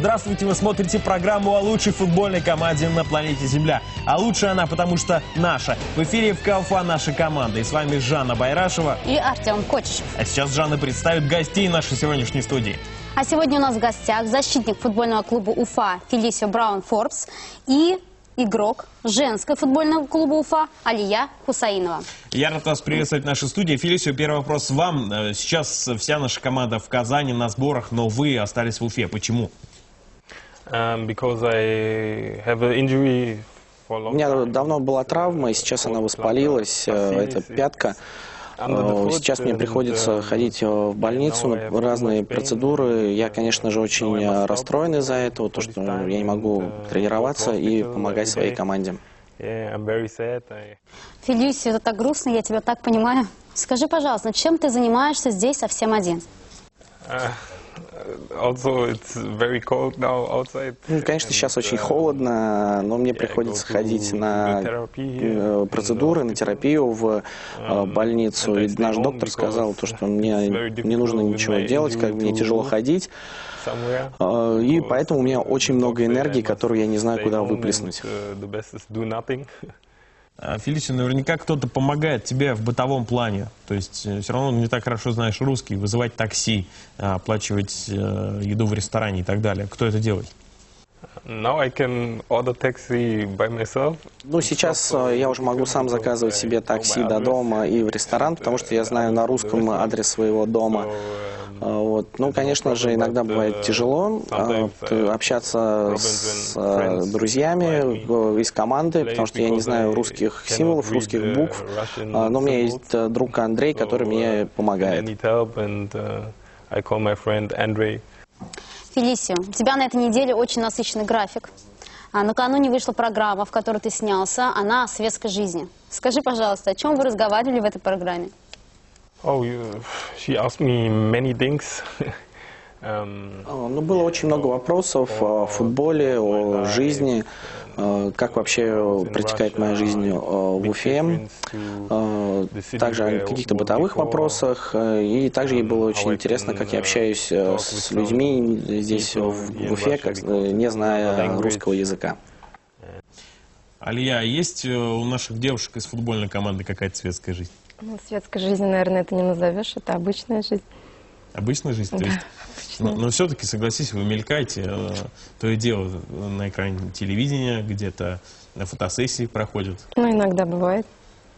Здравствуйте, вы смотрите программу о лучшей футбольной команде на планете Земля. А лучше она, потому что наша. В эфире ФК Уфа наша команда. И с вами Жанна Байрашева и Артем Кочешев. А сейчас Жанна представит гостей нашей сегодняшней студии. А сегодня у нас в гостях защитник футбольного клуба Уфа Фелисио Браун Форбс и игрок женского футбольного клуба Уфа Алия Хусаинова. Я рад вас приветствовать в нашей студии. Фелисио, первый вопрос вам. Сейчас вся наша команда в Казани на сборах, но вы остались в Уфе. Почему? У меня давно была травма, и сейчас она воспалилась, это пятка. Сейчас мне приходится ходить в больницу на разные процедуры. Я, конечно же, очень расстроен из-за этого, то, что я не могу тренироваться и помогать своей команде. Фелисио, это так грустно, я тебя так понимаю. Скажи, пожалуйста, чем ты занимаешься здесь совсем один? Конечно, сейчас очень холодно, но мне приходится ходить на процедуры, на терапию в больницу. И наш доктор сказал, что мне не нужно ничего делать, как мне тяжело ходить. И поэтому у меня очень много энергии, которую я не знаю, куда выплеснуть. Фелисио, наверняка кто-то помогает тебе в бытовом плане. То есть все равно не так хорошо знаешь русский, вызывать такси, оплачивать еду в ресторане и так далее. Кто это делает? Ну, сейчас я уже могу сам заказывать себе такси до дома и в ресторан, потому что я знаю на русском адрес своего дома. Вот. Ну, конечно же, иногда бывает тяжело общаться с друзьями из команды, потому что я не знаю русских символов, русских букв, но у меня есть друг Андрей, который мне помогает. Фелисио, у тебя на этой неделе очень насыщенный график. Накануне вышла программа, в которой ты снялся, она о светской жизни. Скажи, пожалуйста, о чем вы разговаривали в этой программе? Ну, было очень много вопросов о футболе, о жизни, как вообще протекает моя жизнь в Уфе, также о каких-то бытовых вопросах, и также ей было очень интересно, как я общаюсь с людьми здесь в Уфе, не зная русского языка. Алия, а есть у наших девушек из футбольной команды какая-то светская жизнь? Ну, светской жизни, наверное, это не назовешь, это обычная жизнь. Обычная жизнь? То есть, да, но все-таки, согласись, вы мелькаете, то и дело на экране телевидения, где-то на фотосессии проходят. Ну, иногда бывает.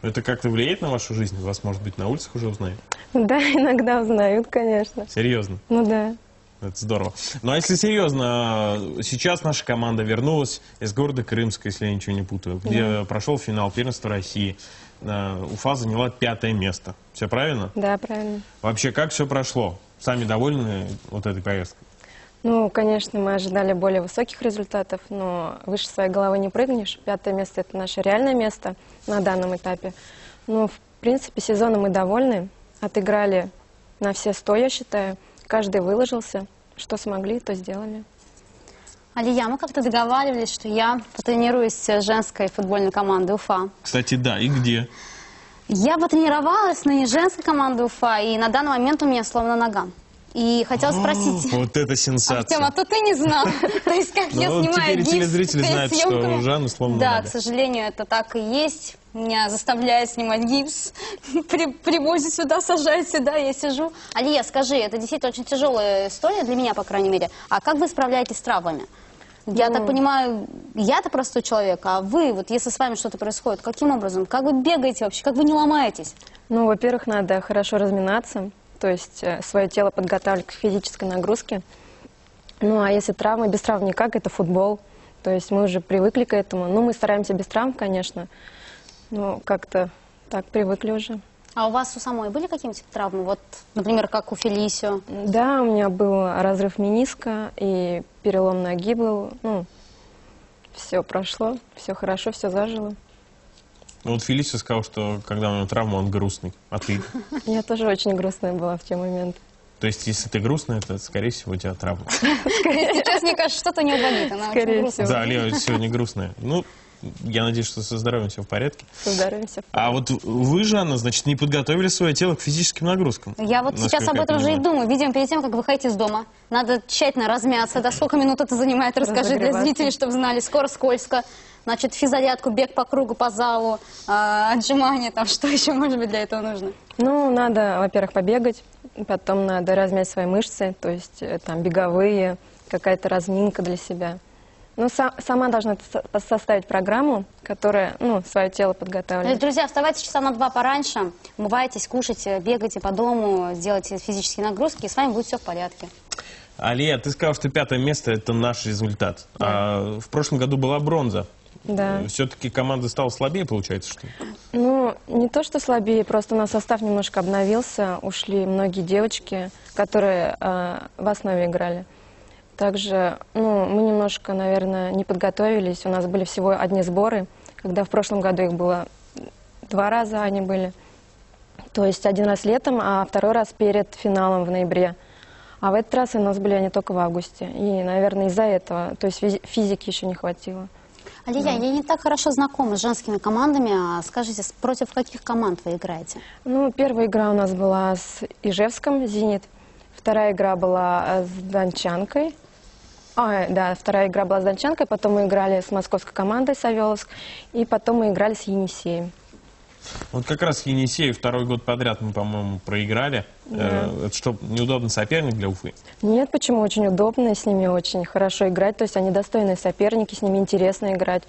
Это как-то влияет на вашу жизнь? Вас, может быть, на улицах уже узнают? Да, иногда узнают, конечно. Серьезно? Ну да. Это здорово. Ну а если серьезно, сейчас наша команда вернулась из города Крымска, если я ничего не путаю, где прошел финал первенства России. Уфа заняла 5-е место. Все правильно? Да, правильно. Вообще, как все прошло? Сами довольны вот этой поездкой? Ну, конечно, мы ожидали более высоких результатов, но выше своей головы не прыгнешь. 5-е место – это наше реальное место на данном этапе. Ну, в принципе, сезоном мы довольны. Отыграли на все 100, я считаю. Каждый выложился. Что смогли, то сделали. Алия, мы как-то договаривались, что я потренируюсь с женской футбольной командой Уфа. Кстати, да, и где? Я потренировалась, но не женской командой Уфа, и на данный момент у меня словно нога. И хотела спросить... Вот это сенсация. Артем, а то ты не знал. То есть, как я снимаю гипс. Теперь телезрители знают, что у Жанны сломана нога. Да, к сожалению, это так и есть. Меня заставляют снимать гипс, привозят сюда, сажают сюда, я сижу. Алия, скажи, это действительно очень тяжелая история для меня, по крайней мере. А как вы справляетесь с травмами? Я так понимаю, я-то простой человек, а вы, вот если с вами что-то происходит, каким образом? Как вы бегаете вообще? Как вы не ломаетесь? Ну, во-первых, надо хорошо разминаться, то есть свое тело подготавливать к физической нагрузке. Ну, а если травмы, без травм никак, это футбол. То есть мы уже привыкли к этому. Ну, мы стараемся без травм, конечно, но как-то так привыкли уже. А у вас у самой были какие-нибудь травмы? Вот, например, как у Фелисио? Да, у меня был разрыв мениска и перелом ноги был. Ну, все прошло, все хорошо, все зажило. Ну, вот Фелисио сказал, что когда у него травма, он грустный. А ты? Я тоже очень грустная была в те моменты. То есть, если ты грустная, то, скорее всего, у тебя травма. Сейчас, мне кажется, что-то не болит. Скорее всего. Да, Лео сегодня грустная. Ну, Я надеюсь, что со здоровьем все в порядке. Со здоровьем всё в А порядке. вот вы, Жанна, значит, не подготовили свое тело к физическим нагрузкам. Я вот сейчас насколько об я этом же и понимаю. думаю. Видимо, перед тем, как выходить из дома, надо тщательно размяться. Да, сколько минут это занимает, расскажи для Разогреваться. зрителей, чтобы знали. Скоро скользко. Значит, физзарядку, бег по кругу, по залу, отжимания, там, что еще, может быть, для этого нужно? Ну, надо, во-первых, побегать, потом надо размять свои мышцы, то есть там беговые, какая-то разминка для себя. Ну, сама должна составить программу, которая, ну, свое тело подготавливает. Друзья, вставайте часа на 2 пораньше, умывайтесь, кушайте, бегайте по дому, делайте физические нагрузки, и с вами будет все в порядке. Алия, ты сказал, что 5 место – это наш результат. Да. А в прошлом году была бронза. Да. Все-таки команда стала слабее, получается, что ли? Ну, не то, что слабее, просто у нас состав немножко обновился, ушли многие девочки, которые в основе играли. Также, ну, мы немножко, наверное, не подготовились, у нас были всего одни сборы, когда в прошлом году их было 2 раза, они были. То есть 1 раз летом, а 2-й раз перед финалом в ноябре. А в этот раз у нас были они только в августе. И, наверное, из-за этого, то есть физики еще не хватило. Алия, я не так хорошо знакома с женскими командами. А скажите, против каких команд вы играете? Ну, первая игра у нас была с Ижевском, «Зенит». Вторая игра была с Дончанкой. Да, вторая игра была с Дончанкой, потом мы играли с московской командой «Савеловск», и потом мы играли с Енисеем. Вот как раз Енисею 2-й год подряд мы, по-моему, проиграли. Да. Это что, неудобный соперник для Уфы? Нет, почему? Очень удобно, с ними очень хорошо играть, то есть они достойные соперники, с ними интересно играть.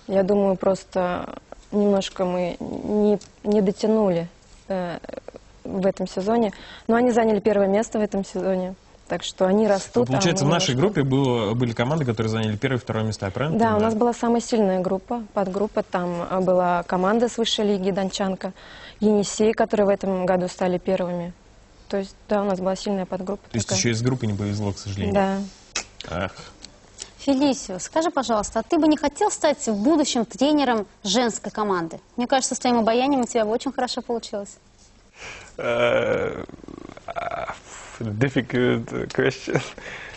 Я думаю, просто немножко мы не дотянули в этом сезоне, но они заняли 1-е место в этом сезоне. Так что они растут. Получается, а в мы нашей немножко... группе были команды, которые заняли 1-е и 2-е места, правильно? Да, у понимаю? нас была самая сильная группа, подгруппа. Там была команда с высшей лиги Дончанка, Енисей, которые в этом году стали 1-ми. То есть, да, у нас была сильная подгруппа. То есть такая. еще из группы не повезло, к сожалению. Да. Ах. Фелисио, скажи, пожалуйста, а ты бы не хотел стать в будущем тренером женской команды? Мне кажется, с твоим обаянием у тебя бы очень хорошо получилось. Difficult question.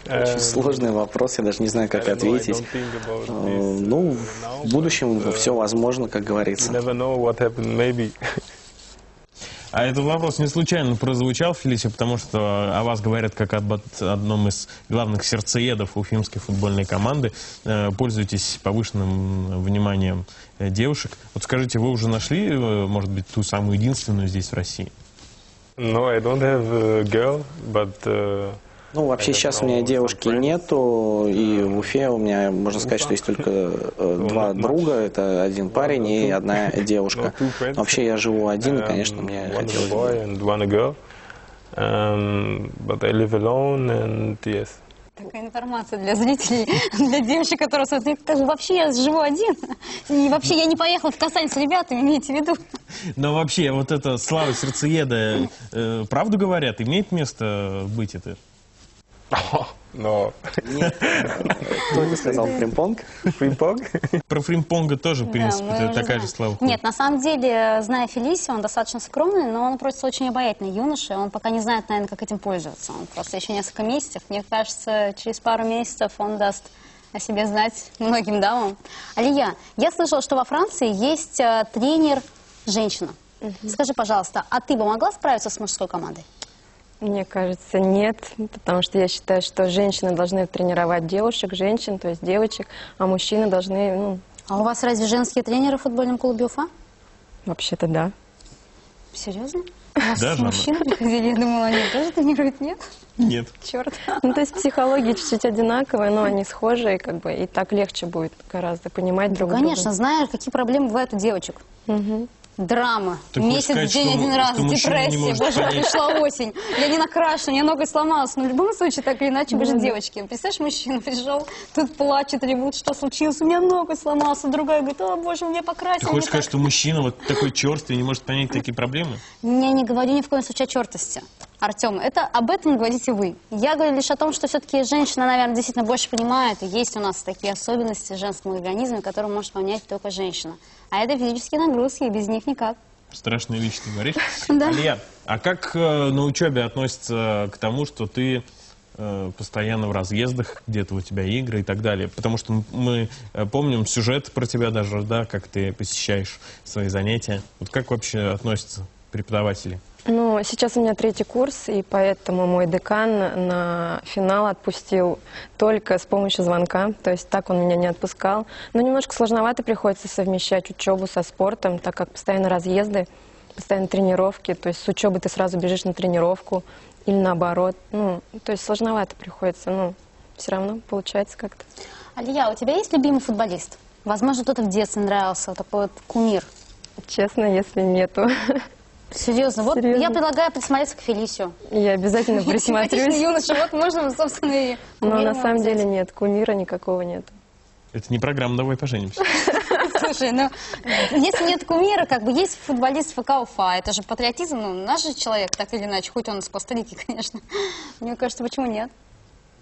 Очень сложный вопрос, я даже не знаю, как ответить. Ну, в будущем все возможно, как You говорится. never know what happened, maybe. А этот вопрос не случайно прозвучал, Фелисия, потому что о вас говорят как об одном из главных сердцеедов уфимской футбольной команды. Пользуетесь повышенным вниманием девушек. Вот скажите, вы уже нашли, может быть, ту самую единственную здесь в России? No, I don't have a girl, but Ну, вообще сейчас у меня девушки нету, и в Уфе у меня, можно сказать, что есть только 2 друга, это 1 парень и 1 девушка. Но вообще я живу один, и, конечно, мне one is a хотелось boy бы. and one a girl. But I live alone, and yes. Такая информация для зрителей, для девушек, которые смотрят. Вообще я живу один. И вообще я не поехала в Казань с ребятами, имейте в виду. Но вообще, вот эта слава сердцееда, правду говорят, имеет место быть это? No. Кто это сказал? Фримпонг? Ping-pong? Про Фримпонга тоже, в принципе, Да, мы уже такая знаем. же слава. Нет, на самом деле, зная Фелисию, он достаточно скромный, но он просто очень обаятельный юноша. Он пока не знает, наверное, как этим пользоваться. Он просто еще несколько месяцев. Мне кажется, через пару месяцев он даст о себе знать многим дамам. Алия, я слышала, что во Франции есть тренер женщина. Скажи, пожалуйста, а ты бы могла справиться с мужской командой? Мне кажется, нет, потому что я считаю, что женщины должны тренировать девушек, женщин, то есть девочек, а мужчины должны, ну, А у вас разве женские тренеры в футбольном клубе Уфа? вообще-то да. Серьезно? У вас Да, Жанна? мужчины приходили, я думала, они тоже тренируют, нет? Нет. Черт. Ну, то есть психология чуть-чуть одинаковая, но они схожие, как бы, и так легче будет гораздо понимать друг друга. Конечно, знаешь, какие проблемы бывают у девочек. Мгм. Драма. Ты хочешь Месяц сказать, в день что- один раз, что мужчина не депрессия. может Боже, понять? пришла осень. Я не накрашена, у меня ноготь сломалась. Но в любом случае, так или иначе, вы же девочки. Представляешь, мужчина пришел, тут плачет, ревут, что случилось, у меня ноготь сломался. Другая говорит, о, боже, мне покрасили. Ты хочешь не сказать, так». что мужчина вот такой черствый не может понять такие проблемы? Я не говорю ни в коем случае о чертости, Артем. Об этом говорите вы. Я говорю лишь о том, что все-таки женщина, наверное, действительно больше понимает. И есть у нас такие особенности в женском организме, которые может понять только женщина. А это физические нагрузки, и без них никак. Страшные вещи ты говоришь. Да. Алия, а как на учебе относится к тому, что ты постоянно в разъездах, где-то у тебя игры и так далее. Потому что мы помним сюжет про тебя даже, да, как ты посещаешь свои занятия. Вот как вообще относятся преподаватели? Ну, сейчас у меня 3-й курс, и поэтому мой декан на финал отпустил только с помощью звонка, то есть так он меня не отпускал. Но немножко сложновато приходится совмещать учебу со спортом, так как постоянно разъезды, постоянно тренировки, то есть с учебы ты сразу бежишь на тренировку или наоборот. Ну, то есть сложновато приходится, но все равно получается как-то. Алия, у тебя есть любимый футболист? Возможно, кто-то в детстве нравился, вот такой вот кумир. Честно, если нету, Серьезно, вот Серьезно? я предлагаю присмотреться к Фелисию. я обязательно Симпатичный присмотрюсь. юноша, вот можно, собственно, и Но кумира на самом взять. деле нет, кумира никакого нет. Это не программа «Давай поженимся». Слушай, ну, если нет кумира, как бы есть футболист ФК Уфа, это же патриотизм, ну, наш же человек, так или иначе, хоть он из Коста-Рики, конечно. Мне кажется, почему нет?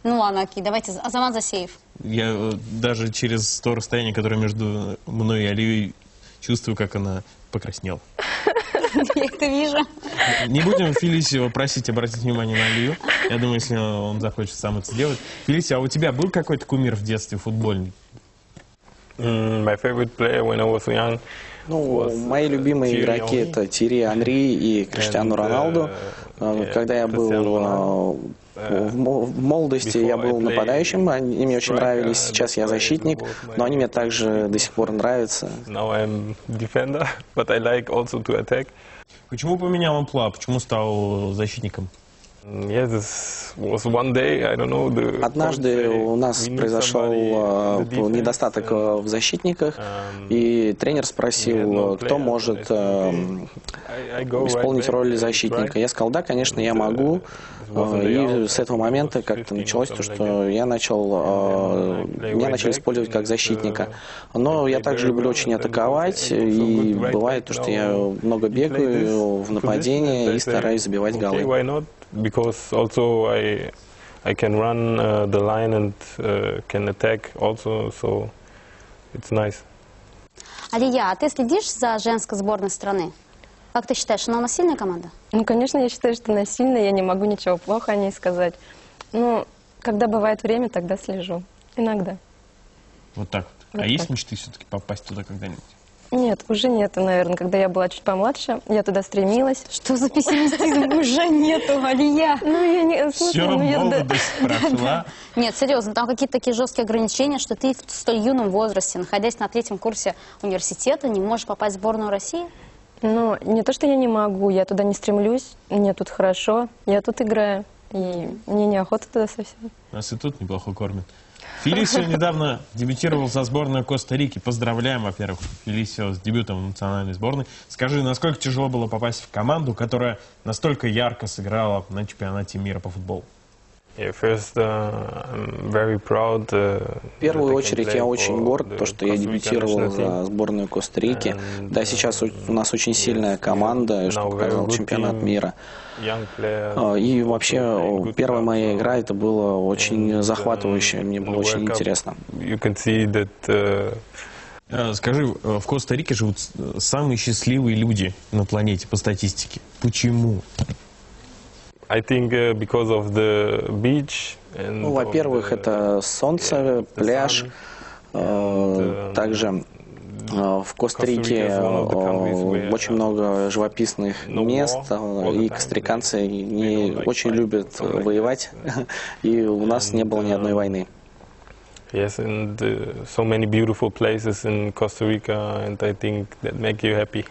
Ну ладно, окей, давайте, Азамат Засеев. Я даже через то расстояние, которое между мной и Алией, чувствую, как она покраснела. Я это вижу. Не будем Фелисию просить обратить внимание на Алию. Я думаю, если он захочет сам это сделать. Фелисия, а у тебя был какой-то кумир в детстве футбольный? My favorite player when I was young. Ну, мои любимые Thierry игроки Henry. это Тири Анри и Криштиану Роналду. Когда я был в молодости, я был нападающим, они мне очень нравились. Сейчас я защитник, но они мне также до сих пор нравятся. Now I'm defender, but I like also to attack. Почему поменял амплуа? Почему стал защитником? Yes, this was one day, I don't know, the Однажды coach say, у нас "We need произошел somebody in the defense, недостаток в защитниках, и тренер спросил, кто может I go исполнить right роль back, защитника. right? Я сказал, да, конечно, я могу. И с этого момента как-то началось то, что меня начали использовать как защитника. Но я также люблю очень атаковать, и бывает то, что я много бегаю в нападении и стараюсь забивать Okay, голы. why not? Because also I can run the line and can attack also, so it's nice. Алия, а ты следишь за женской сборной страны? Как ты считаешь, она у нас сильная команда? Ну, конечно, я считаю, что она сильная, я не могу ничего плохо о ней сказать. Ну, когда бывает время, тогда слежу. Иногда. Вот так вот. Вот А есть так. мечты все-таки попасть туда когда-нибудь? Нет, уже нету, наверное. Когда я была чуть помладше, я туда стремилась. Что за пессимистизм? Уже нету, Алия. Ну, я не... в смысле, Все, ну, я- молодость прошла. Нет, серьезно, там какие-то такие жесткие ограничения, что ты в столь юном возрасте, находясь на 3-м курсе университета, не можешь попасть в сборную России? Ну, не то, что я не могу, я туда не стремлюсь, мне тут хорошо, я тут играю, и мне неохота туда совсем. Нас и тут неплохо кормят. Фелисио недавно дебютировал за сборную Коста-Рики. Поздравляем, во-первых, Фелисио с дебютом в национальной сборной. Скажи, насколько тяжело было попасть в команду, которая настолько ярко сыграла на чемпионате мира по футболу? Yeah, first, I'm very proud. В первую очередь я очень горд, то, что я дебютировал за сборную Коста-Рики. Да, сейчас у нас очень сильная команда, что показал чемпионат мира. И вообще, первая моя игра, это было очень захватывающе, мне было очень интересно. You can see that, Скажи, в Коста-Рике живут самые счастливые люди на планете по статистике. Почему? I think because of the beach and Ну, во-первых, это солнце, пляж, также в Коста-Рике очень много живописных мест, и костариканцы не очень любят воевать, и у нас не было ни одной войны. yes, and so many beautiful places in Costa Rica, and I think that make you happy.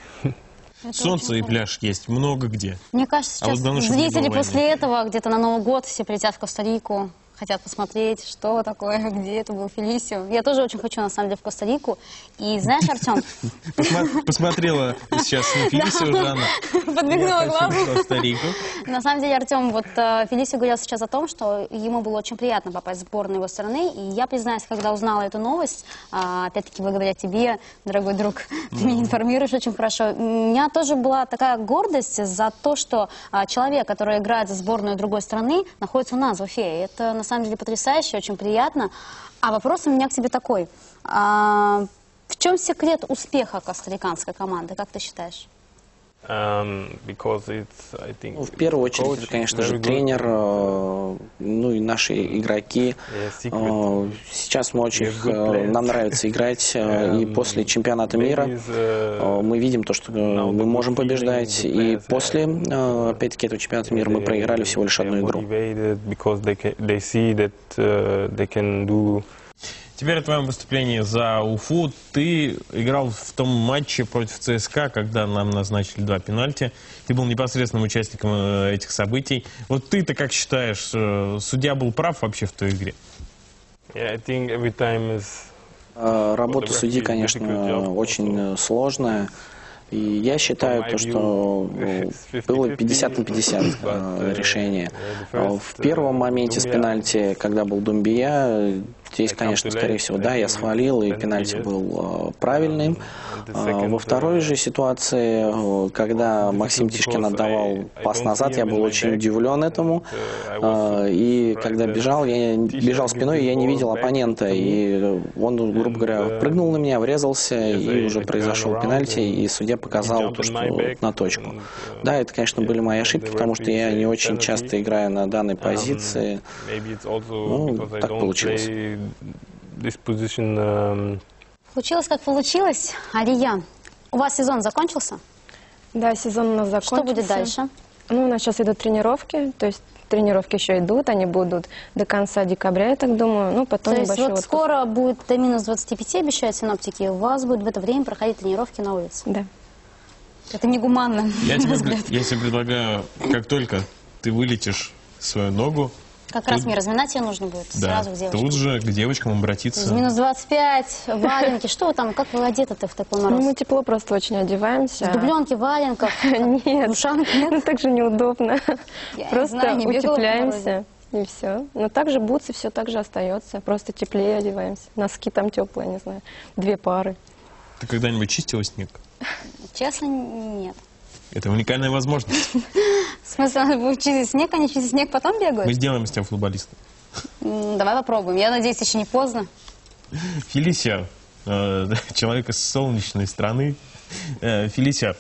Солнце и пляж есть много где. Мне кажется, А вот сейчас главное, чтобы не зрители было после войны. этого где-то на Новый год все прилетят в Коста-Рику, хотят посмотреть, что такое, где это был Фелисио. Я тоже очень хочу, на самом деле, в Коста-Рику. И знаешь, Артем, Посмотрела сейчас на Фелисио Жанна. подмигнула Я хочу глазом. в Коста-Рику. На самом деле, Артем, вот Фелисио говорил сейчас о том, что ему было очень приятно попасть в сборную его страны. И я, признаюсь, когда узнала эту новость, опять-таки благодаря тебе, дорогой друг, ты меня информируешь очень хорошо, у меня тоже была такая гордость за то, что человек, который играет за сборную другой страны, находится у нас в Уфе. И это, на самом деле, потрясающе, очень приятно. А вопрос у меня к тебе такой. В чем секрет успеха костариканской команды, как ты считаешь? Because it's, I think, Ну, в первую очередь, это, конечно же, тренер, ну и наши игроки. Сейчас мы очень, нам нравится играть, и после чемпионата мира мы видим то, что мы можем побеждать, и после, опять-таки, этого чемпионата мира мы проиграли всего лишь одну игру. Теперь о твоем выступлении за Уфу. Ты играл в том матче против ЦСКА, когда нам назначили 2 пенальти. Ты был непосредственным участником этих событий. Вот ты-то как считаешь, судья был прав вообще в той игре? Работа судьи, конечно, очень сложная. И я считаю, то, что было 50 на 50 решение. В первом моменте с пенальти, когда был Думбия, здесь, конечно, скорее всего, да, я свалил, и пенальти был правильным. Во второй же ситуации, когда Максим Тишкин отдавал пас назад, я был очень удивлен этому. И когда бежал, я бежал спиной, и я не видел оппонента. И он, грубо говоря, прыгнул на меня, врезался, и уже произошел пенальти, и судья показал то, что на точку. Да, это, конечно, были мои ошибки, потому что я не очень часто играю на данной позиции. Ну, так получилось. Получилось, как получилось. Алия, у вас сезон закончился? Да, сезон у нас закончился. Что будет дальше? Ну, у нас сейчас идут тренировки, то есть тренировки еще идут, они будут до конца декабря, я так думаю, ну, потом то есть небольшой вот отпуск. скоро будет до минус 25, обещают синоптики, у вас будет в это время проходить тренировки на улице. Да. Это негуманно, Я на мой взгляд. тебе предлагаю, как только ты вылетишь свою ногу, Как раз мне разминать ее нужно будет, сразу к девочкам. тут же к девочкам обратиться. Минус 25, валенки, что вы там, как вы одеты-то в такой Ну, мороз? мы тепло просто очень одеваемся. В дубленке, валенках, Нет, ушанки, нет? ну так же неудобно. Я не Просто знаю, не бегала по утепляемся, и все. Но также бутсы все так же остается, просто теплее одеваемся. Носки там теплые, не знаю, 2 пары. Ты когда-нибудь чистила снег? Честно, нет. Это уникальная возможность. В смысле, надо будет чистить снег, они чистить снег потом бегают? Мы сделаем из тебя футболиста. Давай попробуем. Я надеюсь, еще не поздно. Фелисия, человек из солнечной страны. Фелисия,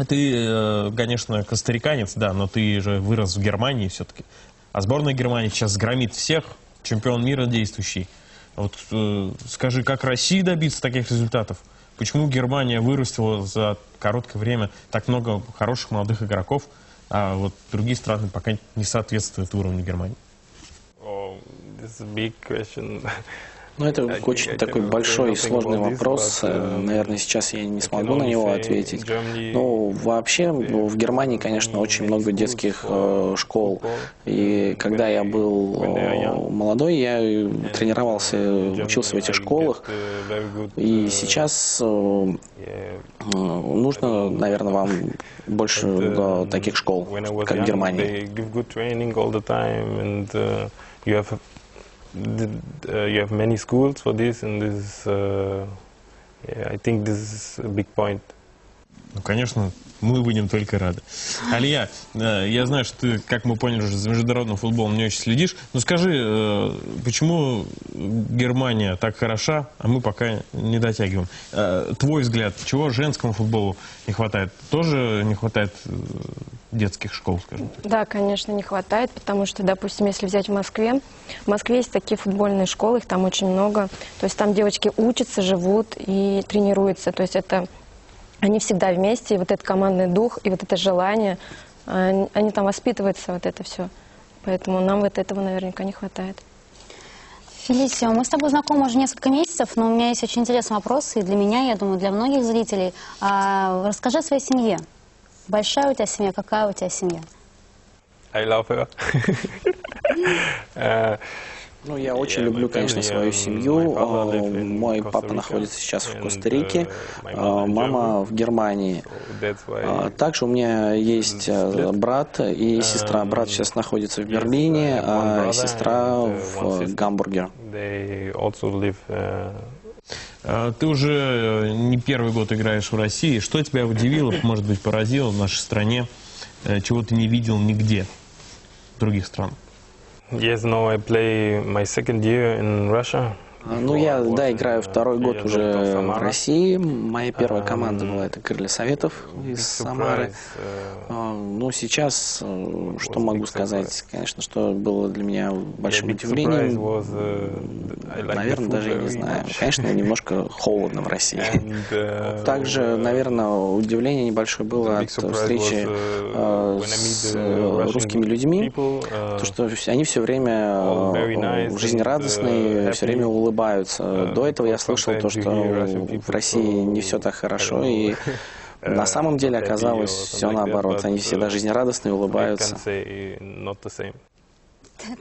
ты, конечно, костариканец, да, но ты же вырос в Германии все-таки. А сборная Германии сейчас громит всех, чемпион мира действующий. Вот скажи, как России добиться таких результатов? Почему Германия вырастила за короткое время так много хороших молодых игроков, а вот другие страны пока не соответствуют уровню Германии? Ну, это очень такой большой и сложный вопрос. Наверное, сейчас я не смогу на него ответить. Но вообще в Германии, конечно, очень много детских школ. И когда я был молодой, я тренировался, учился в этих школах. И сейчас нужно, наверное, вам больше таких школ, как в Германии. You have many schools for this, and this I think this is a big point. Ну, конечно, мы будем только рады. Алия, я знаю, что ты, как мы поняли, уже за международным футболом не очень следишь. Но скажи, почему Германия так хороша, а мы пока не дотягиваем? Твой взгляд, чего женскому футболу не хватает? Тоже не хватает детских школ, скажем так? Да, конечно, не хватает, потому что, допустим, если взять в Москве есть такие футбольные школы, их там очень много. То есть там девочки учатся, живут и тренируются. То есть это они всегда вместе, и вот этот командный дух, и вот это желание, они там воспитываются, вот это все. Поэтому нам вот этого наверняка не хватает. Фелисия, мы с тобой знакомы уже несколько месяцев, но у меня есть очень интересный вопрос, и для меня, я думаю, для многих зрителей. Расскажи о своей семье. Большая у тебя семья, какая у тебя семья? I love her. Ну, я очень люблю, конечно, свою семью. Мой папа находится сейчас в Коста-Рике, мама в Германии. Также у меня есть брат и сестра. Брат сейчас находится в Берлине, а сестра в Гамбурге. Ты уже не первый год играешь в России. Что тебя удивило, может быть, поразило в нашей стране, чего ты не видел нигде в других странах? Yes, now I play my second year in Russia. Ну, я, да, играю второй год уже в России. Моя первая команда была это «Крылья Советов» из Самары. Ну, сейчас, что могу сказать, конечно, что было для меня большим удивлением, наверное, даже я не знаю. Конечно, немножко холодно в России. Также, наверное, удивление небольшое было от встречи с русскими людьми, то, что они все время жизнерадостные, все время улыбаются. До этого я слышал то, что в России не все так хорошо, и на самом деле оказалось все наоборот. Они всегда жизнерадостные, улыбаются.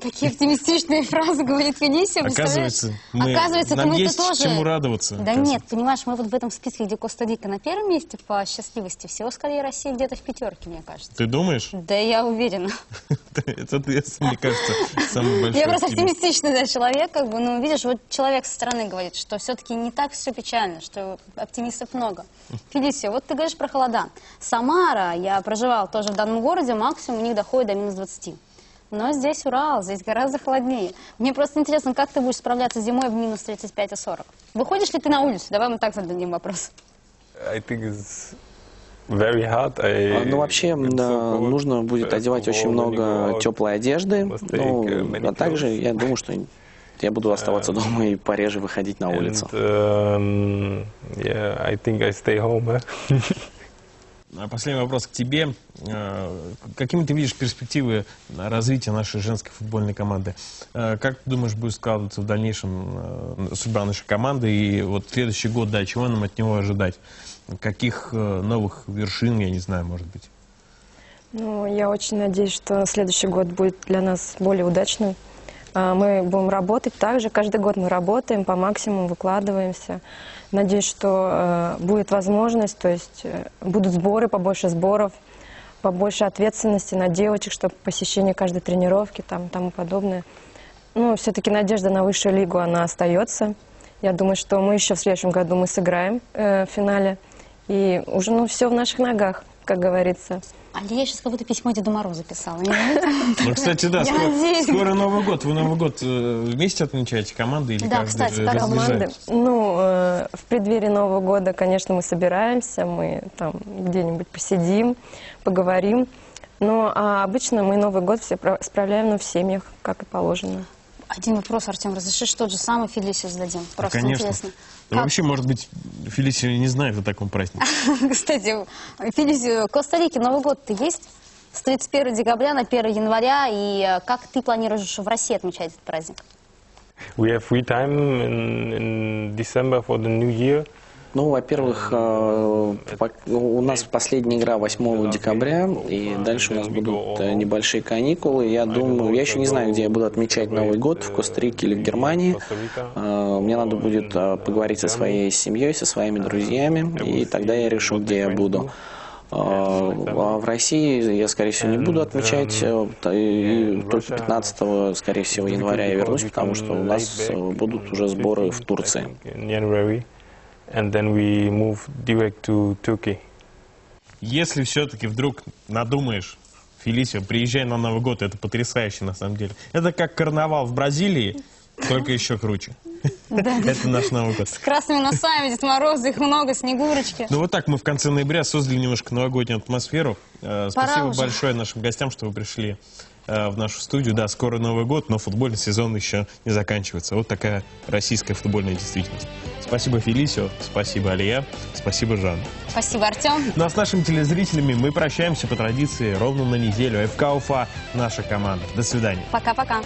Такие оптимистичные фразы говорит Фелисио. Оказывается, нам есть тоже... чему радоваться. Да нет, понимаешь, мы вот в этом списке, где Коста-Рика на первом месте по счастливости, всего скорее Россия где-то в пятерке, мне кажется. Ты думаешь? Да, я уверена. Это, мне кажется, самый большой Я просто оптимист. оптимистичный, да, человек, как бы, ну, видишь, вот человек со стороны говорит, что все-таки не так все печально, что оптимистов много. Фелисио, вот ты говоришь про холода. Самара, я проживала тоже в данном городе, максимум у них доходит до минус 20. Но здесь Урал, здесь гораздо холоднее. Мне просто интересно, как ты будешь справляться зимой в минус 35 и 40? Выходишь ли ты на улицу? Давай мы так зададим вопрос. Ну, вообще, нужно будет одевать очень много теплой одежды. Ну, а также, я думаю, что я буду оставаться дома и пореже выходить на улицу. Последний вопрос к тебе. Какими ты видишь перспективы развития нашей женской футбольной команды? Как ты думаешь, будет складываться в дальнейшем судьба нашей команды? И вот следующий год, да, чего нам от него ожидать? Каких новых вершин, я не знаю, может быть? Ну, я очень надеюсь, что следующий год будет для нас более удачным. Мы будем работать так же. Каждый год мы работаем по максимуму, выкладываемся. Надеюсь, что будет возможность, то есть будут сборы, побольше сборов, побольше ответственности на девочек, чтобы посещение каждой тренировки там, тому подобное. Ну, все-таки надежда на высшую лигу, она остается. Я думаю, что мы еще в следующем году мы сыграем в финале. И уже, ну, все в наших ногах, как говорится. Алия, я сейчас как будто письмо Деду Морозу писала. Ну, кстати, да, скоро Новый год. Вы Новый год вместе отмечаете команды или да, каждый кстати, как команды. Ну, в преддверии Нового года, конечно, мы собираемся, мы там где-нибудь посидим, поговорим. Но обычно мы Новый год все справляем в семьях, как и положено. Один вопрос, Артем, разрешишь тот же самый Фелисио зададим? Просто конечно. интересно. Ну, вообще, может быть, Фелисио не знает о таком празднике. Кстати, Фелисио, в Коста-Рике Новый год-то есть? С 31 декабря на 1 января. И как ты планируешь в России отмечать этот праздник? We have free time in December for the new year. Ну, во-первых, у нас последняя игра 8 декабря, и дальше у нас будут небольшие каникулы. Я думаю, я еще не знаю, где я буду отмечать Новый год, в Коста-Рике или в Германии. Мне надо будет поговорить со своей семьей, со своими друзьями, и тогда я решу, где я буду. А в России я, скорее всего, не буду отмечать, и только 15, скорее всего, января я вернусь, потому что у нас будут уже сборы в Турции. And then we move direct to Turkey. Если все-таки вдруг надумаешь, Фелисио, приезжай на Новый год, это потрясающе на самом деле. Это как карнавал в Бразилии, только еще круче. Это наш Новый год. С красными носами, Дед Мороз, их много, Снегурочки. Ну вот так мы в конце ноября создали немножко новогоднюю атмосферу. Спасибо большое нашим гостям, что вы пришли в нашу студию. Да, скоро Новый год, но футбольный сезон еще не заканчивается. Вот такая российская футбольная действительность. Спасибо, Фелисио, спасибо, Алия, спасибо, Жан. Спасибо, Артем. Ну а с нашими телезрителями мы прощаемся по традиции ровно на неделю. ФК Уфа, наша команда. До свидания. Пока-пока.